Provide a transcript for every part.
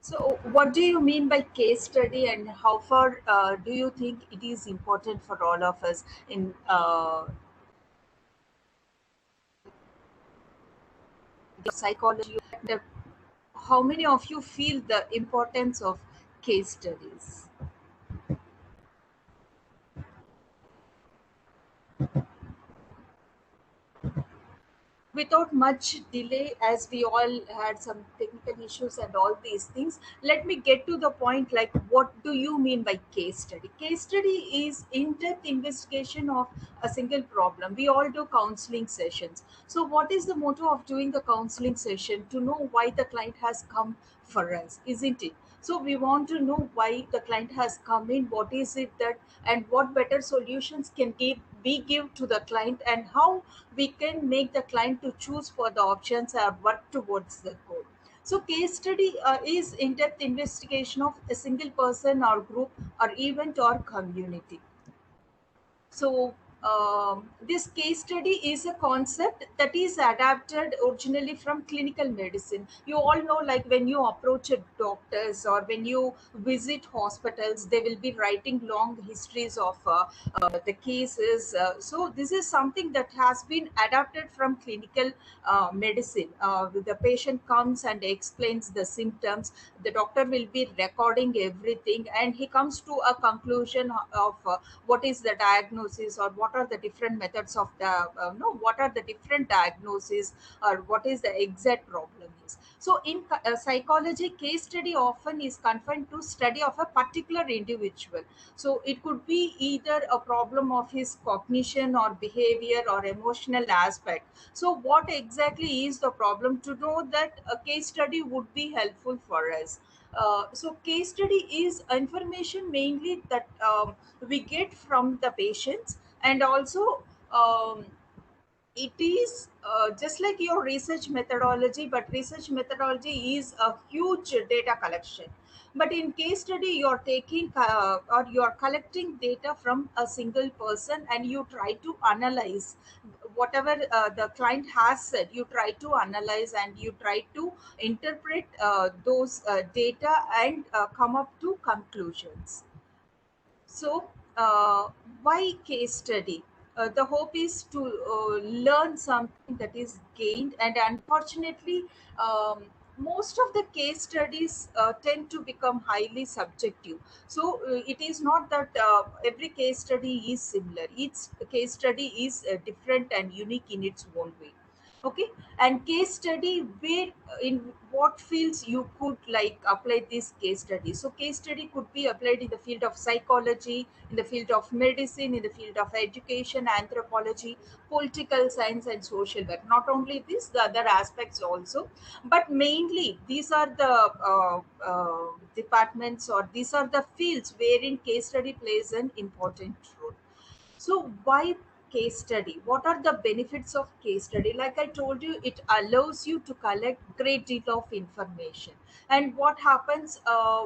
So, what do you mean by case study, and how far do you think it is important for all of us in psychology? And, how many of you feel the importance of case studies? Without much delay, as we all had some technical issues and all these things, let me get to the point. Like, what do you mean by case study? Case study is in-depth investigation of a single problem. We all do counseling sessions. So what is the motto of doing the counseling session? To know why the client has come for us, isn't it? So we want to know why the client has come in, what is it that, and what better solutions can we give to the client, and how we can make the client to choose for the options or work towards the goal. So case study is in-depth investigation of a single person or group or event or community. So, this case study is a concept that is adapted originally from clinical medicine. You all know, like when you approach a doctors or when you visit hospitals, they will be writing long histories of the cases. So, this is something that has been adapted from clinical medicine. The patient comes and explains the symptoms. The doctor will be recording everything, and he comes to a conclusion of what is the diagnosis, or what are the different methods of the no what are the different diagnoses, or what is the exact problem is. So in psychology, case study often is confined to study of a particular individual. So it could be either a problem of his cognition or behavior or emotional aspect. So what exactly is the problem? To know that, a case study would be helpful for us. So case study is information mainly that we get from the patients, and also it is just like your research methodology, but research methodology is a huge data collection. But in case study, you're taking or you're collecting data from a single person, and you try to analyze whatever the client has said. You try to analyze and you try to interpret those data, and come up to conclusions. So, why case study? The hope is to learn something that is gained, and unfortunately, most of the case studies tend to become highly subjective. So, it is not that every case study is similar. Each case study is different and unique in its own way. Okay, and case study, where in what fields you could like apply this case study. So case study could be applied in the field of psychology, in the field of medicine, in the field of education, anthropology, political science, and social work. Not only this, the other aspects also, but mainly these are the departments, or these are the fields wherein case study plays an important role. So, why case study? What are the benefits of case study? Like I told you, it allows you to collect great deal of information. And what happens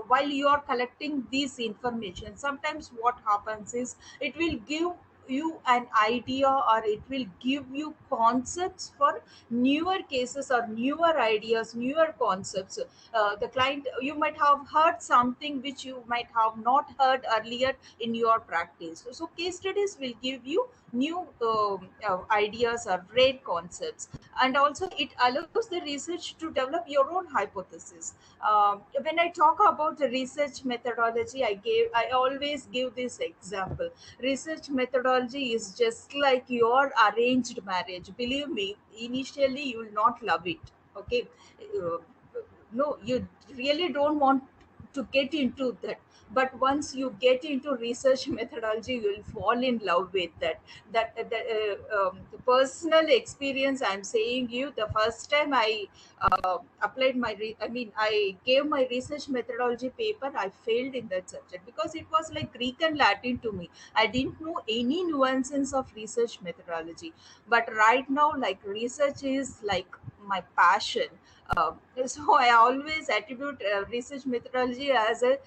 while you are collecting this information? Sometimes what happens is it will give you an idea, or it will give you concepts for newer cases or newer ideas, newer concepts. The client, you might have heard something which you might have not heard earlier in your practice. So case studies will give you new ideas or rare concepts, and also it allows the research to develop your own hypothesis. When I talk about the research methodology, I always give this example. Research methodology is just like your arranged marriage. Believe me, initially you will not love it. Okay. Uh, no, you really don't want to get into that, but once you get into research methodology, you will fall in love with that. The personal experience I'm saying you, the first time I applied I gave my research methodology paper, I failed in that subject because it was like Greek and Latin to me. I didn't know any nuances of research methodology, but right now, like, research is like my passion. uh, so I always attribute research methodology as a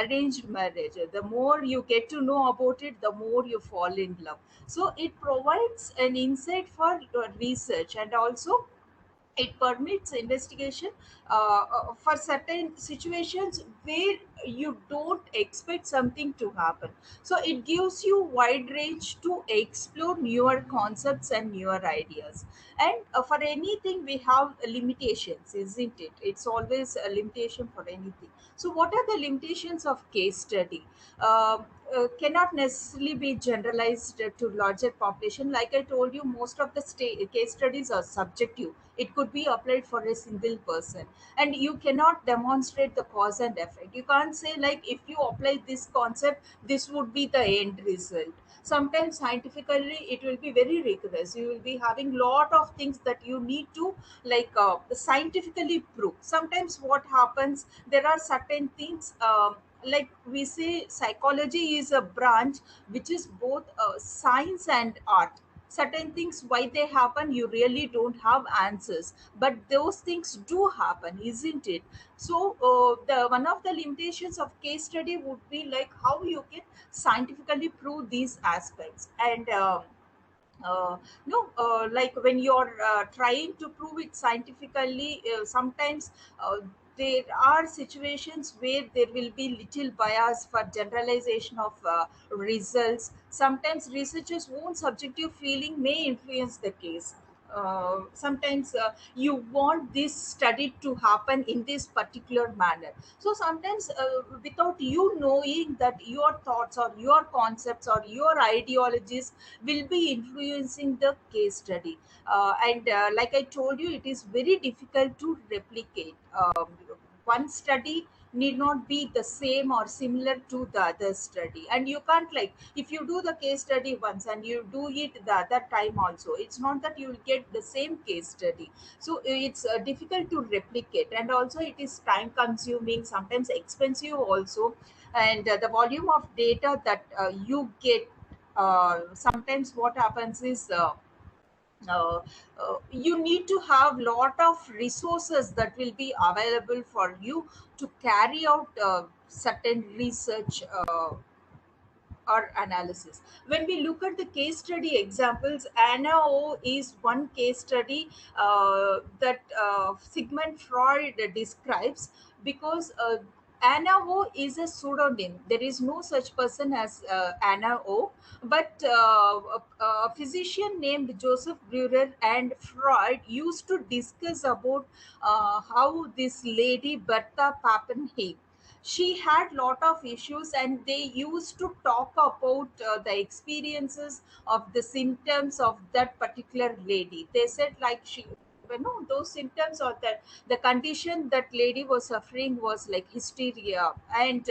arranged marriage. The more you get to know about it, the more you fall in love. So it provides an insight for research, and also it permits investigation for certain situations where you don't expect something to happen. So it gives you wide range to explore newer concepts and newer ideas. And for anything we have limitations, isn't it? It's always a limitation for anything. So what are the limitations of case study? Cannot necessarily be generalized to larger population. Like I told you, most of the case studies are subjective. It could be applied for a single person, and you cannot demonstrate the cause and effect. You can't say like if you apply this concept, this would be the end result. Sometimes scientifically it will be very rigorous. You will be having lot of things that you need to scientifically prove. Sometimes what happens, there are certain things, like we say psychology is a branch which is both science and art. Certain things why they happen you really don't have answers, but those things do happen, isn't it? So the one of the limitations of case study would be like how you can scientifically prove these aspects. And no like when you're trying to prove it scientifically, sometimes there are situations where there will be little bias for generalization of results. Sometimes researchers own subjective feeling may influence the case. Sometimes you want this study to happen in this particular manner. So sometimes without you knowing that your thoughts or your concepts or your ideologies will be influencing the case study. And like I told you, it is very difficult to replicate. One study need not be the same or similar to the other study, and you can't like if you do the case study once and you do it the other time also, it's not that you will get the same case study. So it's difficult to replicate, and also it is time consuming, sometimes expensive also. And the volume of data that you get, sometimes what happens is uh, you need to have lot of resources that will be available for you to carry out certain research or analysis. When we look at the case study examples, Anna O is one case study that Sigmund Freud describes, because Anna O is a pseudonym. There is no such person as Anna O, but a physician named Joseph Breuer and Freud used to discuss about how this lady Bertha Pappenheim, she had lot of issues, and they used to talk about the experiences of the symptoms of that particular lady. They said like she, you know, those symptoms or that the condition that lady was suffering was like hysteria. And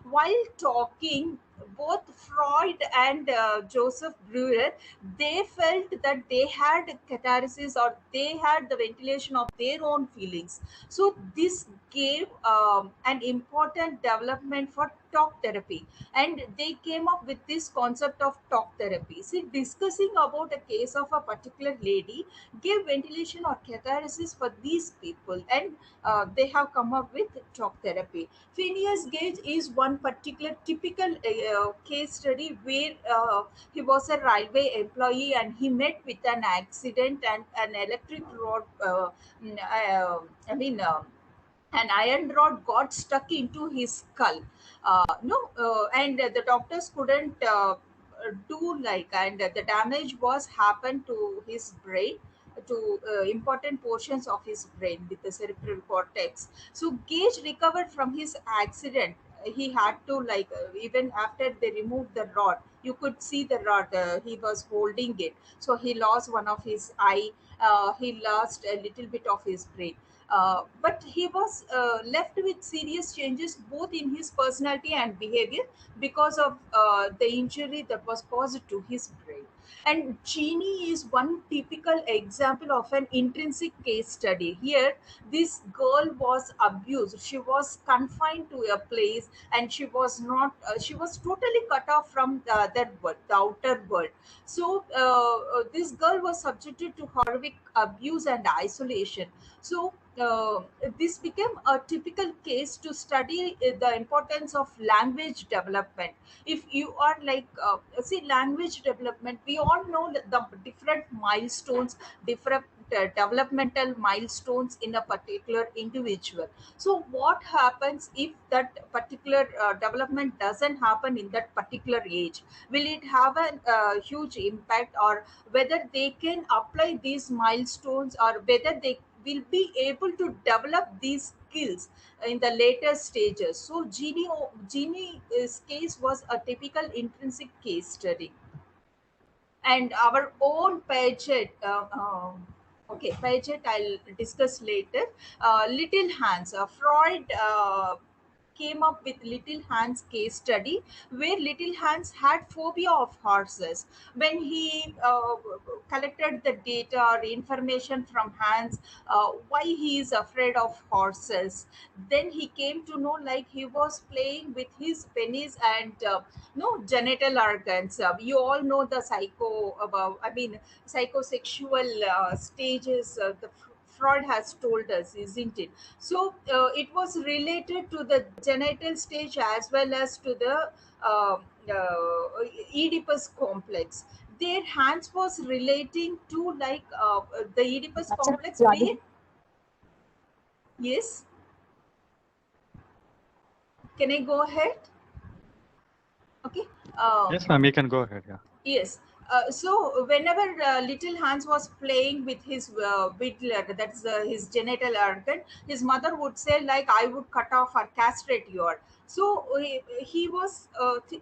while talking, both Freud and Joseph Breuer, they felt that they had catharsis or they had the ventilation of their own feelings. So this gave an important development for talk therapy, and they came up with this concept of talk therapy. See, discussing about a case of a particular lady gave ventilation or catharsis for these people, and they have come up with talk therapy. Phineas Gage is one particular typical case study where he was a railway employee and he met with an accident, and an electric rod I mean an iron rod got stuck into his skull. No, and the doctors couldn't do like, and the damage was happened to his brain, to important portions of his brain with the cerebral cortex. So Gage recovered from his accident. He had to like even after they removed the rod, you could see the rod. He was holding it, so he lost one of his eye. He lost a little bit of his brain, but he was left with serious changes both in his personality and behavior because of the injury that was caused to his brain. And Jeannie is one typical example of an intrinsic case study. Here, this girl was abused. She was confined to a place, and she was not. She was totally cut off from that world, the outer world. So, this girl was subjected to horrific abuse and isolation. So this became a typical case to study the importance of language development. If you are like see language development, we all know that the different milestones, different developmental milestones in a particular individual. So what happens if that particular development doesn't happen in that particular age? Will it have a huge impact, or whether they can apply these milestones, or whether they will be able to develop these skills in the later stages? So Jeannie's case was a typical intrinsic case study, and our own Paget. Okay, Paget I'll discuss later. Little Hans, Freud came up with Little Hans case study, where Little Hans had phobia of horses. When he collected the data or information from Hans, why he is afraid of horses, then he came to know like he was playing with his pennies and no genital organs. You all know the psychosexual stages. Freud has told us, isn't it? So it was related to the genital stage as well as to the Oedipus complex. Their hands was relating to like the Oedipus complex. Where, yes, can I go ahead? Okay. Yes, ma'am, you can go ahead. Yeah. Yes. So whenever little Hans was playing with his whittler, that's his genital organ, his mother would say like, "I would cut off or castrate your." So he was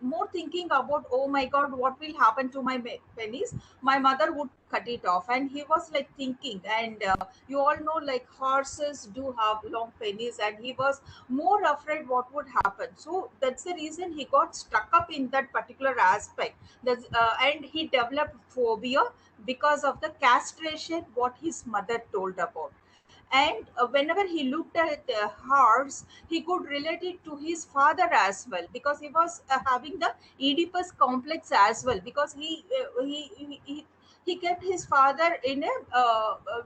more thinking about, oh my God, what will happen to my penis? My mother would cut it off, and he was like thinking. And you all know like horses do have long penis, and he was more afraid what would happen. So that's the reason he got stuck up in that particular aspect. And he developed phobia because of the castration what his mother told about. And whenever he looked at the horse, he could relate it to his father as well, because he was having the Oedipus complex as well, because he kept his father in a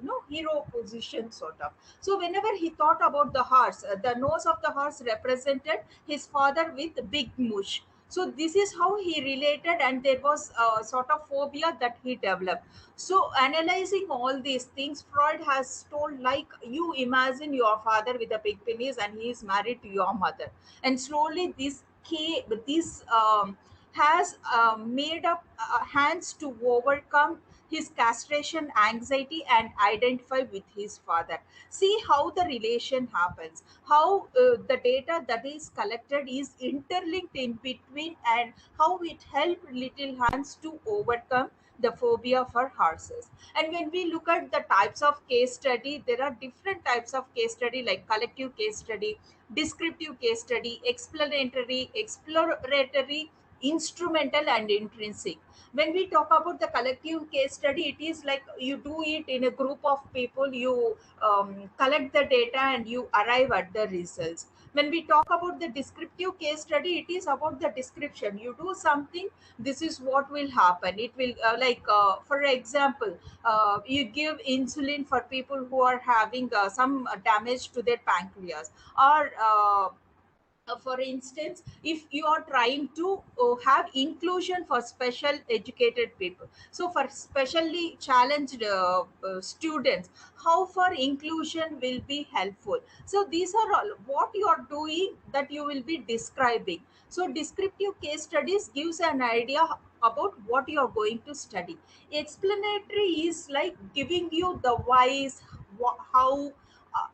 no hero position sort of. So whenever he thought about the horse, the nose of the horse represented his father with big mush. So this is how he related, and there was a sort of phobia that he developed. So analyzing all these things, Freud has told like, you imagine your father with a big penis and he is married to your mother, and slowly this has made up hands to overcome his castration anxiety and identify with his father. See how the relation happens, how the data that is collected is interlinked in between, and how it helped little Hans to overcome the phobia for horses. And when we look at the types of case study, there are different types of case study, like collective case study, descriptive case study, exploratory, instrumental, and intrinsic. When we talk about the collective case study, it is like you do it in a group of people, you collect the data and you arrive at the results. When we talk about the descriptive case study, it is about the description. You do something, this is what will happen. It will for example, you give insulin for people who are having some damage to their pancreas, or for instance, if you are trying to have inclusion for special educated people, so for specially challenged students, how for inclusion will be helpful. So these are all what you are doing, that you will be describing. So descriptive case studies gives an idea about what you are going to study. Explanatory is like giving you the whys, how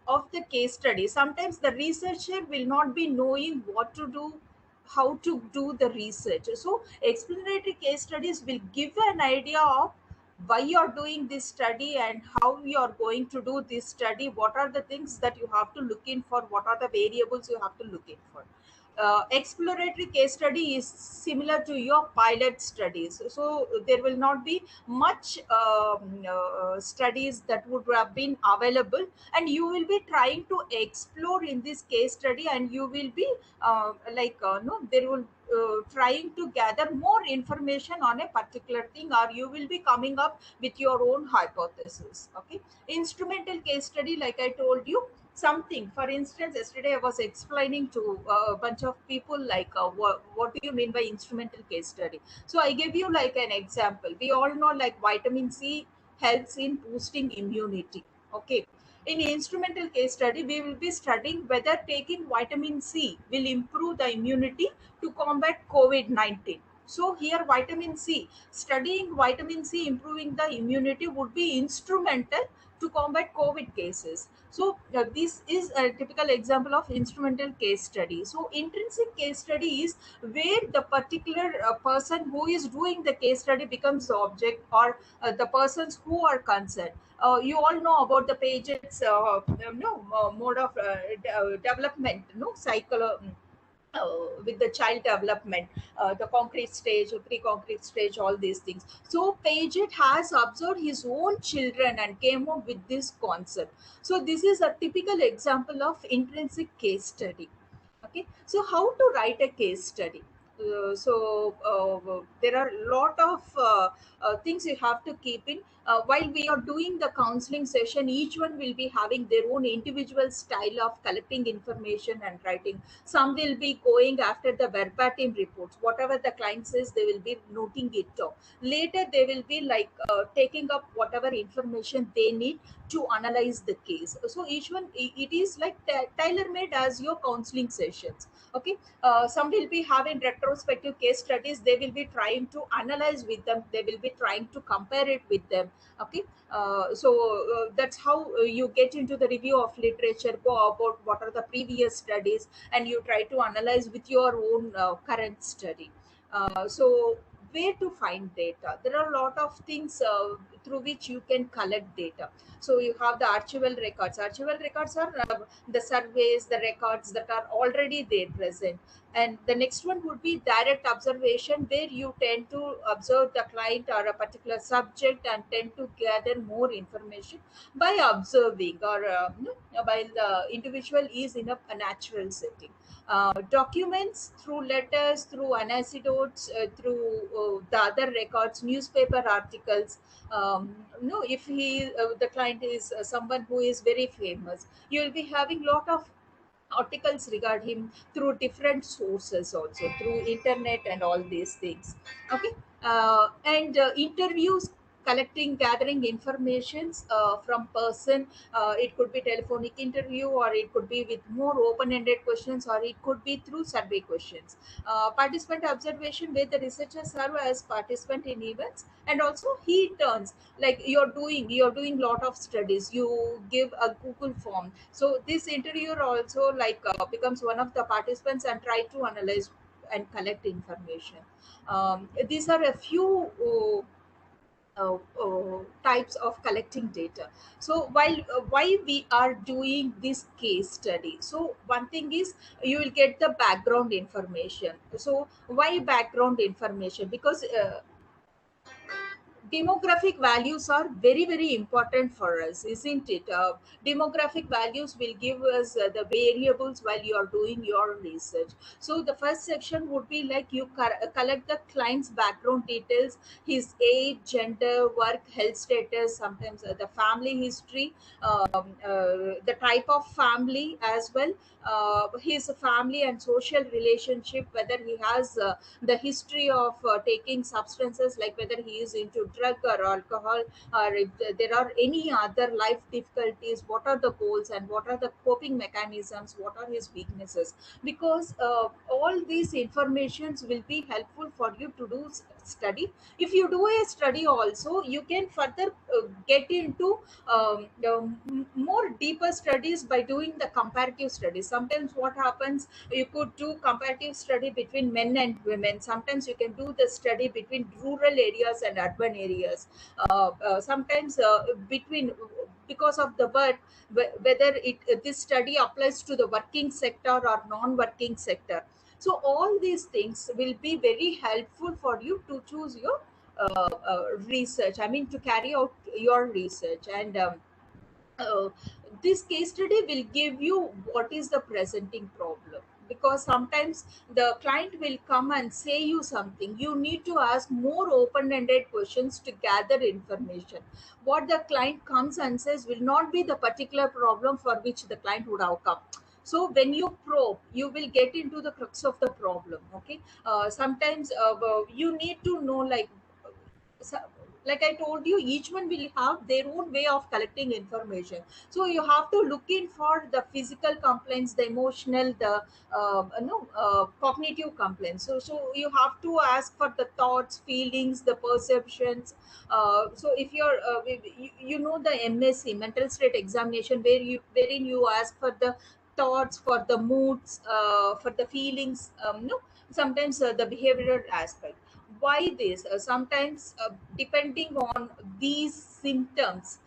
of the case study. Sometimes the researcher will not be knowing what to do, how to do the research. So explanatory case studies will give an idea of why you're doing this study and how you're going to do this study, what are the things that you have to look in for, what are the variables you have to look in for. Exploratory case study is similar to your pilot studies, so there will not be much studies that would have been available, and you will be trying to explore in this case study, and you will be no there will trying to gather more information on a particular thing, or you will be coming up with your own hypothesis. Okay. Instrumental case study, like I told you, something. For instance, yesterday I was explaining to a bunch of people like, what do you mean by instrumental case study? So I give you like an example. We all know like vitamin C helps in boosting immunity. Okay. In instrumental case study, we will be studying whether taking vitamin C will improve the immunity to combat COVID-19. So here vitamin C, studying vitamin C improving the immunity would be instrumental to combat COVID cases. So this is a typical example of instrumental case study. So intrinsic case study is where the particular person who is doing the case study becomes the object, or the persons who are concerned. You all know about the Paget's mode of development, with the child development, the concrete stage, pre-concrete stage, all these things. So Paget has observed his own children and came up with this concept. So this is a typical example of intrinsic case study. Okay, so how to write a case study? There are a lot of things you have to keep in. While we are doing the counseling session, each one will be having their own individual style of collecting information and writing. Some will be going after the verbatim reports, whatever the client says they will be noting it down. Later they will be like taking up whatever information they need to analyze the case. So each one, it is like tailor made as your counseling sessions. Okay. Some will be having retrospective case studies, they will be trying to analyze with them, they will be trying to compare it with them. Okay. That's how you get into the review of literature, go about what are the previous studies, and you try to analyze with your own current study. So where to find data? There are a lot of things through which you can collect data. So you have the archival records. Archival records are the surveys, the records that are already there present. And the next one would be direct observation, where you tend to observe the client or a particular subject and tend to gather more information by observing, or while the individual is in a natural setting. Documents through letters, through anecdotes, through the other records, newspaper articles. If the client is someone who is very famous, you will be having lot of articles regarding him through different sources, also through internet and all these things. Okay. And interviews, collecting, gathering informations from person. It could be telephonic interview, or it could be with more open-ended questions, or it could be through survey questions. Participant observation, where the researchers serve as participant in events, and also he turns, like you're doing lot of studies, you give a Google form, so this interviewer also like becomes one of the participants and try to analyze and collect information. These are a few types of collecting data. So while why we are doing this case study, so one thing is you will get the background information. So why background information? Because demographic values are very very important for us, isn't it? Demographic values will give us the variables while you are doing your research. So the first section would be like you collect the client's background details, his age, gender, work, health status, sometimes the family history, the type of family as well, his family and social relationship, whether he has the history of taking substances, like whether he is into drug or alcohol, or if there are any other life difficulties, what are the goals and what are the coping mechanisms, what are his weaknesses. Because all these informations will be helpful for you to do study. If you do a study also, you can further get into more deeper studies by doing the comparative studies. Sometimes what happens, you could do comparative study between men and women, sometimes you can do the study between rural areas and urban areas, sometimes between, because of the birth, whether this study applies to the working sector or non-working sector. So all these things will be very helpful for you to choose your research, I mean to carry out your research. And uh, this case study will give you what is the presenting problem. Because sometimes the client will come and say you something, you need to ask more open-ended questions to gather information. What the client comes and says will not be the particular problem for which the client would have come. So when you probe, you will get into the crux of the problem. Okay. Sometimes you need to know, like, Like I told you, each one will have their own way of collecting information. So you have to look in for the physical complaints, the emotional, the cognitive complaints. So you have to ask for the thoughts, feelings, the perceptions. So if you know the MSc, mental state examination, wherein you ask for the thoughts, for the moods, for the feelings, no, sometimes the behavioral aspect. Why this? Sometimes depending on these symptoms,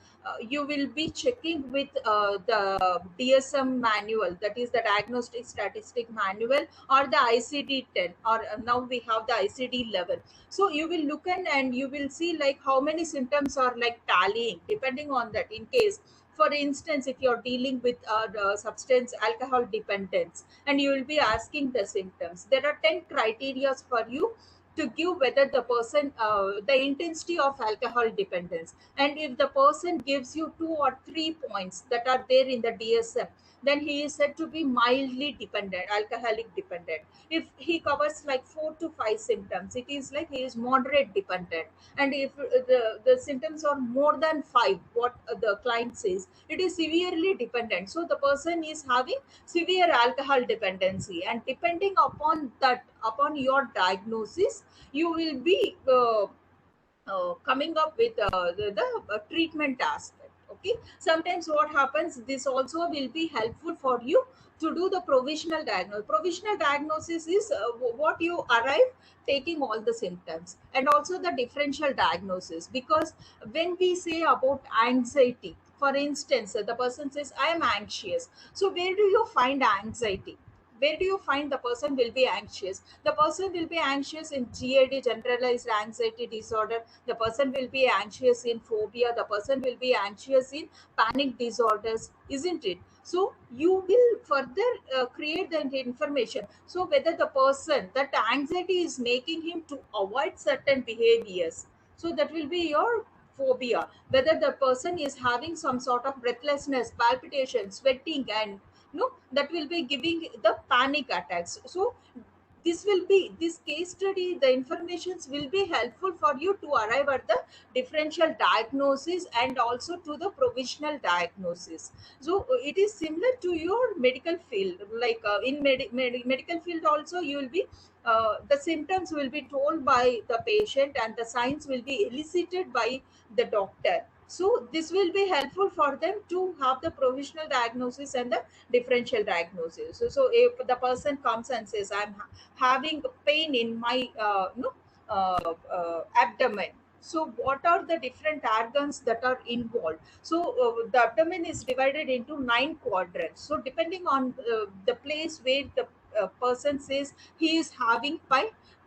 you will be checking with the DSM manual, that is the Diagnostic Statistic Manual, or the ICD-10, or now we have the ICD-11. So you will look and you will see like how many symptoms are like tallying depending on that. In case, for instance, if you're dealing with the substance alcohol dependence, and you will be asking the symptoms, there are 10 criterias for you to give whether the person, the intensity of alcohol dependence. And if the person gives you 2 or 3 points that are there in the DSM, then he is said to be mildly dependent, alcoholic dependent. If he covers like 4 to 5 symptoms, it is like he is moderate dependent. And if the symptoms are more than 5, what the client says, it is severely dependent. So the person is having severe alcohol dependency, and depending upon that, upon your diagnosis, you will be coming up with the treatment aspect. Okay, sometimes what happens, this also will be helpful for you to do the provisional diagnosis. Provisional diagnosis is what you arrive taking all the symptoms, and also the differential diagnosis. Because when we say about anxiety, for instance, the person says I am anxious. So where do you find anxiety? Where do you find the person will be anxious? The person will be anxious in GAD, generalized anxiety disorder. The person will be anxious in phobia. The person will be anxious in panic disorders, isn't it? So you will further create that information. So whether the person, that anxiety is making him to avoid certain behaviors, so that will be your phobia. Whether the person is having some sort of breathlessness, palpitation, sweating, and no, that will be giving the panic attacks. So this case study, the informations will be helpful for you to arrive at the differential diagnosis and also to the provisional diagnosis. So it is similar to your medical field. Like in medical field also, you will be the symptoms will be told by the patient, and the signs will be elicited by the doctor. So this will be helpful for them to have the provisional diagnosis and the differential diagnosis. So if the person comes and says I'm having pain in my abdomen, so what are the different organs that are involved? So the abdomen is divided into 9 quadrants. So depending on the place where the person says he is having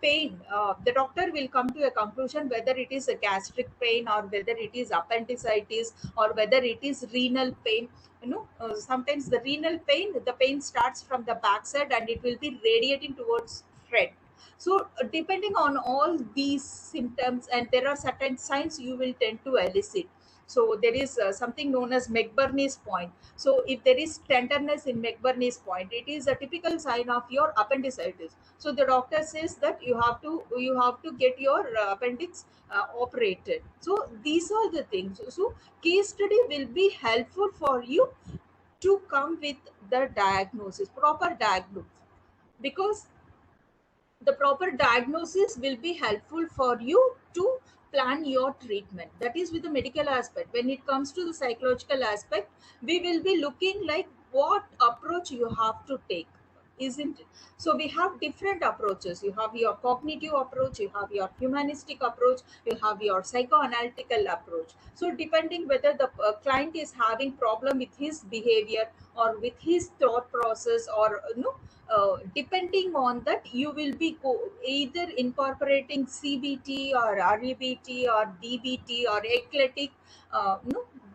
pain, the doctor will come to a conclusion whether it is a gastric pain, or whether it is appendicitis, or whether it is renal pain. Sometimes the renal pain, the pain starts from the backside and it will be radiating towards front. So depending on all these symptoms, and there are certain signs you will tend to elicit. So there is something known as McBurney's point. So if there is tenderness in McBurney's point, it is a typical sign of your appendicitis. So the doctor says that you have to get your appendix operated. So these are the things. So case study will be helpful for you to come with the diagnosis, proper diagnosis. Because the proper diagnosis will be helpful for you to plan your treatment. That is with the medical aspect. When it comes to the psychological aspect, we will be looking like what approach you have to take, isn't it? So we have different approaches. You have your cognitive approach, you have your humanistic approach, you have your psychoanalytical approach. So depending whether the client is having problem with his behavior or with his thought process, or depending on that, you will be either incorporating CBT or REBT or DBT or eclectic,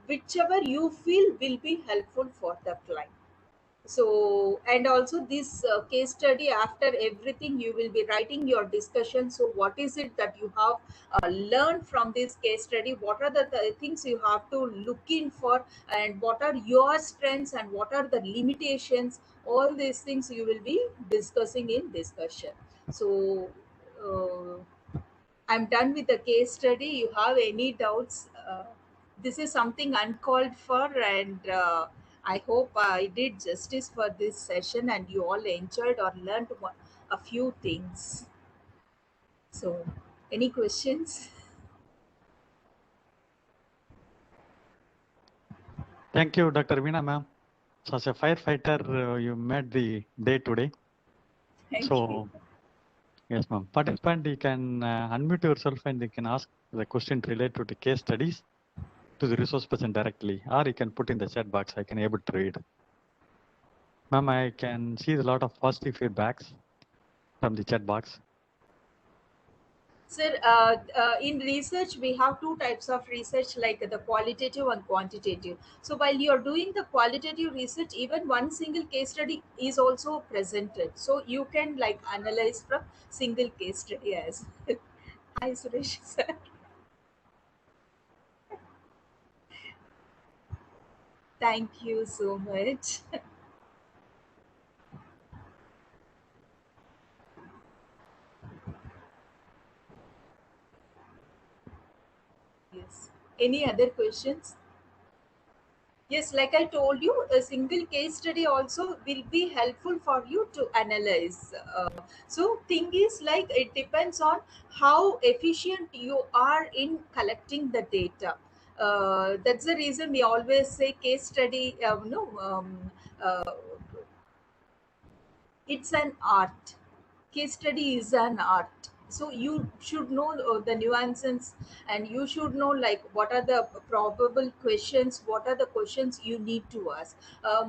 whichever you feel will be helpful for the client. So, and also this case study, after everything you will be writing your discussion. So what is it that you have learned from this case study? What are the things you have to look in for, and what are your strengths and what are the limitations? All these things you will be discussing in discussion. So I'm done with the case study. You have any doubts? This is something uncalled for, and I hope I did justice for this session, and you all enjoyed or learned a few things. So, any questions? Thank you, Dr. Veena ma'am. So as a firefighter, you made the day today. Thank you. So yes, ma'am. Participant, you can unmute yourself and you can ask the question related to case studies to the resource person directly, or you can put in the chat box. I can able to read. Ma'am, I can see a lot of positive feedbacks from the chat box. Sir, in research, we have two types of research, like the qualitative and quantitative. So, while you're doing the qualitative research, even one single case study is also presented. So, you can like analyze from single case study as well. Hi, Suresh, sir. Thank you so much. Yes. Any other questions? Yes, like I told you, a single case study also will be helpful for you to analyze. So, thing is like it depends on how efficient you are in collecting the data. That's the reason we always say case study. Uh, it's an art. Case study is an art, so you should know the nuances, and you should know like what are the probable questions, what are the questions you need to ask.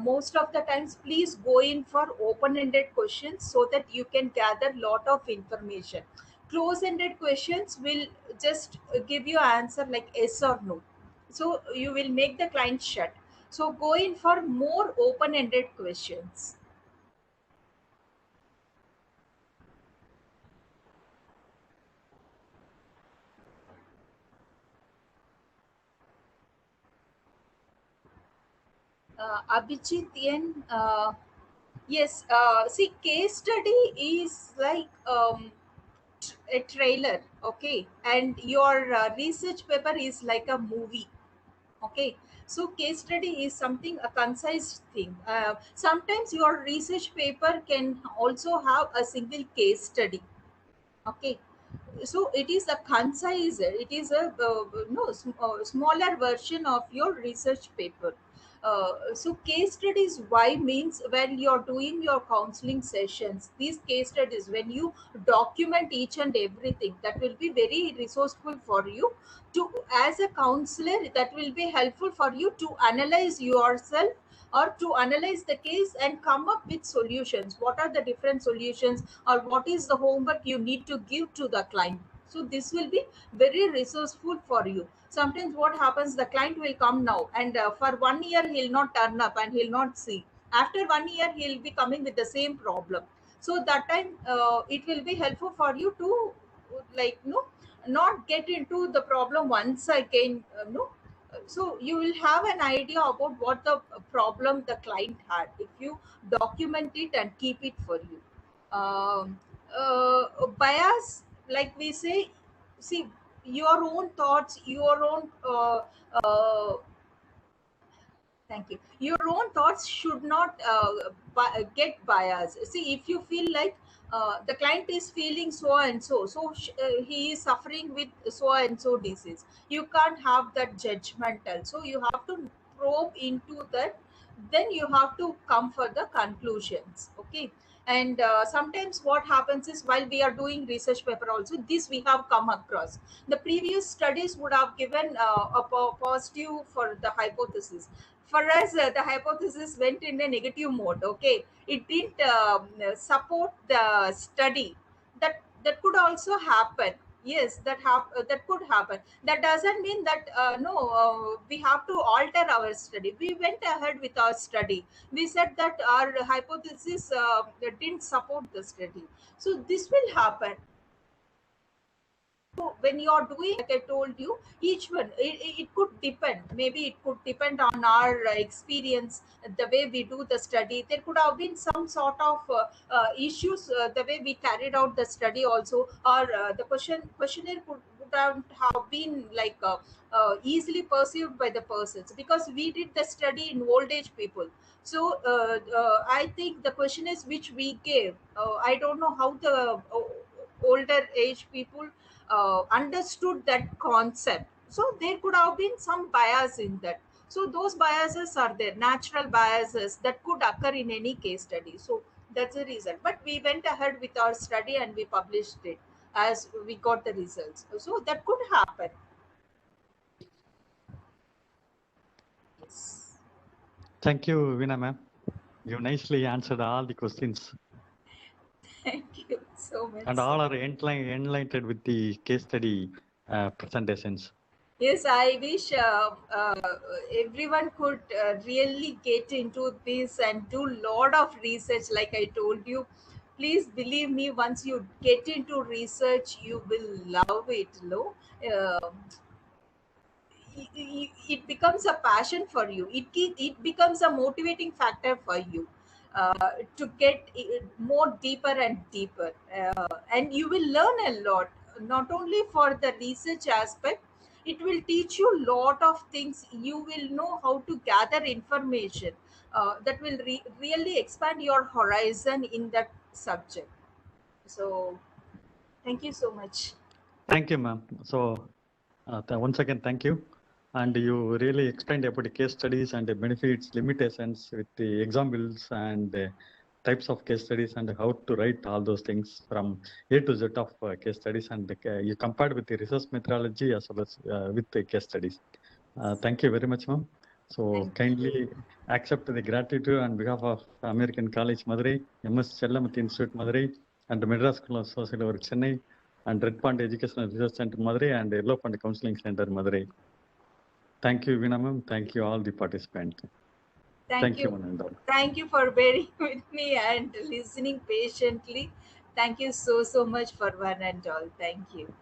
Most of the times, please go in for open-ended questions so that you can gather lot of information. Close-ended questions will just give you answer like yes or no, so you will make the client shut. So go in for more open-ended questions. Abhijit N. Yes, see, case study is like a trailer, okay, and your research paper is like a movie, okay. So, case study is something a concise thing. Sometimes your research paper can also have a single case study, okay. So it is a concise, it is a no smaller version of your research paper. So case studies why means when you're doing your counseling sessions, these case studies, when you document each and everything, that will be very resourceful for you to, as a counselor, that will be helpful for you to analyze yourself or to analyze the case and come up with solutions. What are the different solutions, or what is the homework you need to give to the client? So this will be very resourceful for you. Sometimes what happens, the client will come now, and for 1 year he'll not turn up and he'll not see. After 1 year he'll be coming with the same problem. So that time it will be helpful for you to like not get into the problem once again, so you will have an idea about what the problem the client had if you document it and keep it for you. Bias, like we say, see, your own thoughts, your own thank you. Your own thoughts should not get biased. See, if you feel like the client is feeling so and so, he is suffering with so and so disease, you can't have that judgmental. So you have to probe into that. Then you have to come for the conclusions. Okay. And sometimes what happens is, while we are doing research paper also, this we have come across, the previous studies would have given positive for the hypothesis. For us, the hypothesis went in a negative mode, okay. It didn't support the study. That could also happen. Yes, that could happen. That doesn't mean that no, we have to alter our study. We went ahead with our study. We said that our hypothesis didn't support the study. So this will happen. when you are doing, like I told you, each one, it could depend. Maybe it could depend on our experience, the way we do the study. There could have been some sort of issues, the way we carried out the study also, or the questionnaire would have been like easily perceived by the persons, because we did the study in old age people. So I think the questionnaires which we gave, I don't know how the older age people understood that concept. So there could have been some bias in that. So those biases are there, natural biases that could occur in any case study. So that's the reason. But we went ahead with our study and we published it as we got the results. So that could happen. Yes. Thank you, Veena ma'am. You nicely answered all the questions Thank you so much, and sir. all are enlightened with the case study presentations. Yes, I wish everyone could really get into this and do lot of research. Like I told you, please believe me. Once you get into research, you will love it. No, uh, it becomes a passion for you. It becomes a motivating factor for you to get more deeper and deeper, and you will learn a lot. Not only for the research aspect, it will teach you lot of things. You will know how to gather information that will really expand your horizon in that subject. So thank you so much. Thank you, ma'am. So once again, thank you. And you really explained about the case studies and the benefits, limitations with the examples and types of case studies and how to write all those things from A to Z of case studies. And you compared with the research methodology as well as with the case studies. Thank you very much, ma'am. So Thank you. kindly accept the gratitude on behalf of American College Madurai, MS Chellamuthy Institute Madurai, and the Madras School of Social Work Chennai, and Red Pond Educational Research Center Madurai, and Yellow Pond Counseling Center Madurai. Thank you, Veena ma'am. Thank you all the participants. Thank Thank you, you. one and all. Thank you for bearing with me and listening patiently. Thank you so, so much for one and all. Thank you.